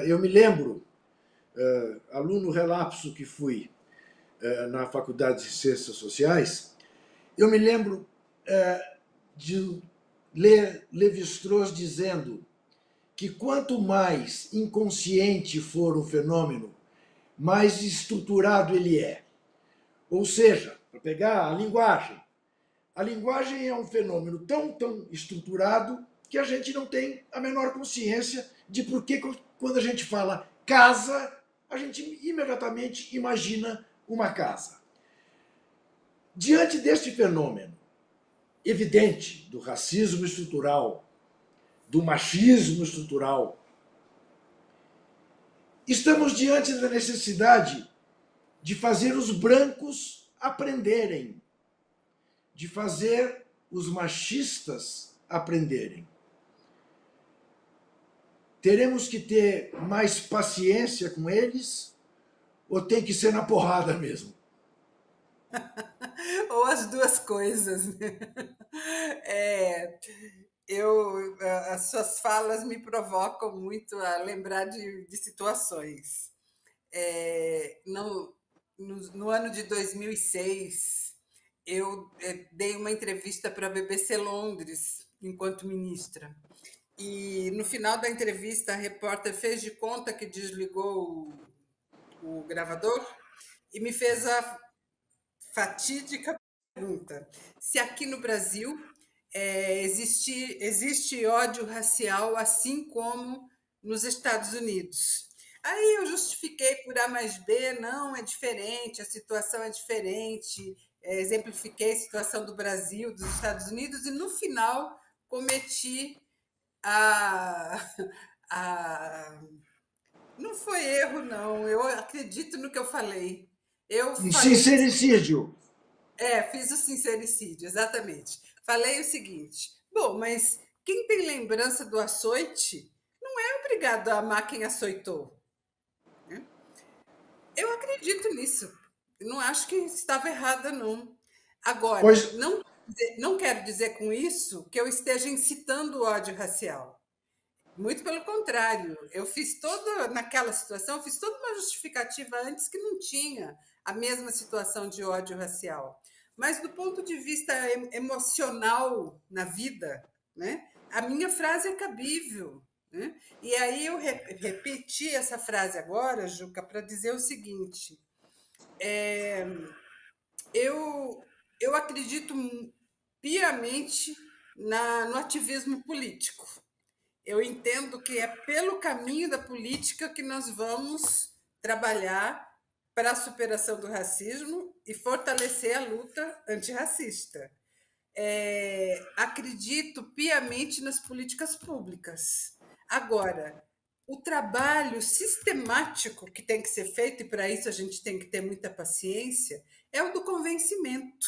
Eu me lembro, aluno relapso que fui na Faculdade de Ciências Sociais, eu me lembro de ler Lévi-Strauss dizendo que quanto mais inconsciente for o fenômeno, mais estruturado ele é. Ou seja, para pegar a linguagem é um fenômeno tão estruturado que a gente não tem a menor consciência de por que, quando a gente fala casa, a gente imediatamente imagina uma casa. Diante deste fenômeno evidente do racismo estrutural, do machismo estrutural, estamos diante da necessidade de fazer os brancos aprenderem, de fazer os machistas aprenderem. Teremos que ter mais paciência com eles ou tem que ser na porrada mesmo? Ou as duas coisas, né? As suas falas me provocam muito a lembrar de situações. No ano de 2006, eu dei uma entrevista para a BBC Londres, enquanto ministra. E no final da entrevista, a repórter fez de conta que desligou o gravador e me fez a fatídica pergunta: se aqui no Brasil existe ódio racial assim como nos Estados Unidos. Aí eu justifiquei por A mais B, não, é diferente, a situação é diferente, exemplifiquei a situação do Brasil, dos Estados Unidos, e no final cometi a, a não foi erro, não. Eu acredito no que eu falei. Eu Um falei sincericídio. fiz o sincericídio, exatamente. Falei o seguinte: bom, mas quem tem lembrança do açoite não é obrigado a amar quem açoitou. Né? Eu acredito nisso. Não acho que estava errada, não. Pois, Agora, não quero dizer com isso que eu esteja incitando o ódio racial. Muito pelo contrário, eu fiz toda, naquela situação, eu fiz toda uma justificativa antes que não tinha a mesma situação de ódio racial. Mas do ponto de vista emocional na vida, né, a minha frase é cabível. Né? E aí eu repeti essa frase agora, Juca, para dizer o seguinte: eu, eu acredito piamente no ativismo político. Eu entendo que é pelo caminho da política que nós vamos trabalhar para a superação do racismo e fortalecer a luta antirracista. Acredito piamente nas políticas públicas. Agora, o trabalho sistemático que tem que ser feito, e para isso a gente tem que ter muita paciência, é o do convencimento.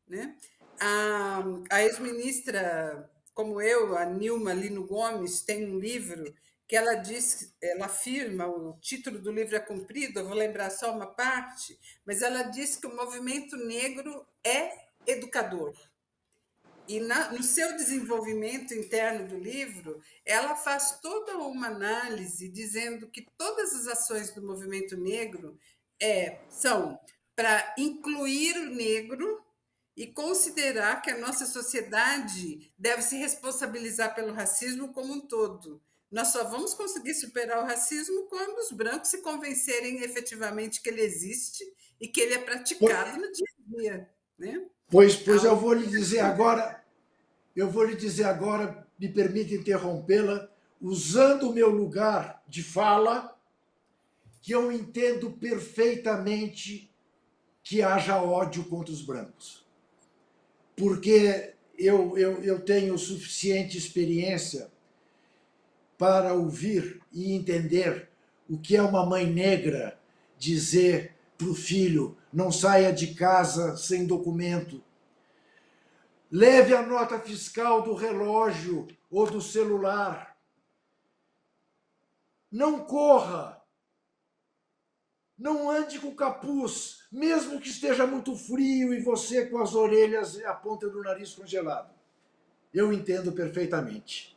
Né? A ex-ministra, como eu, a Nilma Lino Gomes, tem um livro que ela diz, ela afirma, o título do livro é comprido, eu vou lembrar só uma parte, mas ela diz que o movimento negro é educador. E no seu desenvolvimento interno do livro, ela faz toda uma análise dizendo que todas as ações do movimento negro são para incluir o negro e considerar que a nossa sociedade deve se responsabilizar pelo racismo como um todo. Nós só vamos conseguir superar o racismo quando os brancos se convencerem efetivamente que ele existe e que ele é praticado no dia a dia. Né? pois eu vou lhe dizer agora, me permita interrompê-la, usando o meu lugar de fala, que eu entendo perfeitamente que haja ódio contra os brancos. Porque eu tenho suficiente experiência para ouvir e entender o que é uma mãe negra dizer para o filho: não saia de casa sem documento. Leve a nota fiscal do relógio ou do celular. Não corra. Não ande com capuz, mesmo que esteja muito frio e você com as orelhas e a ponta do nariz congelado. Eu entendo perfeitamente.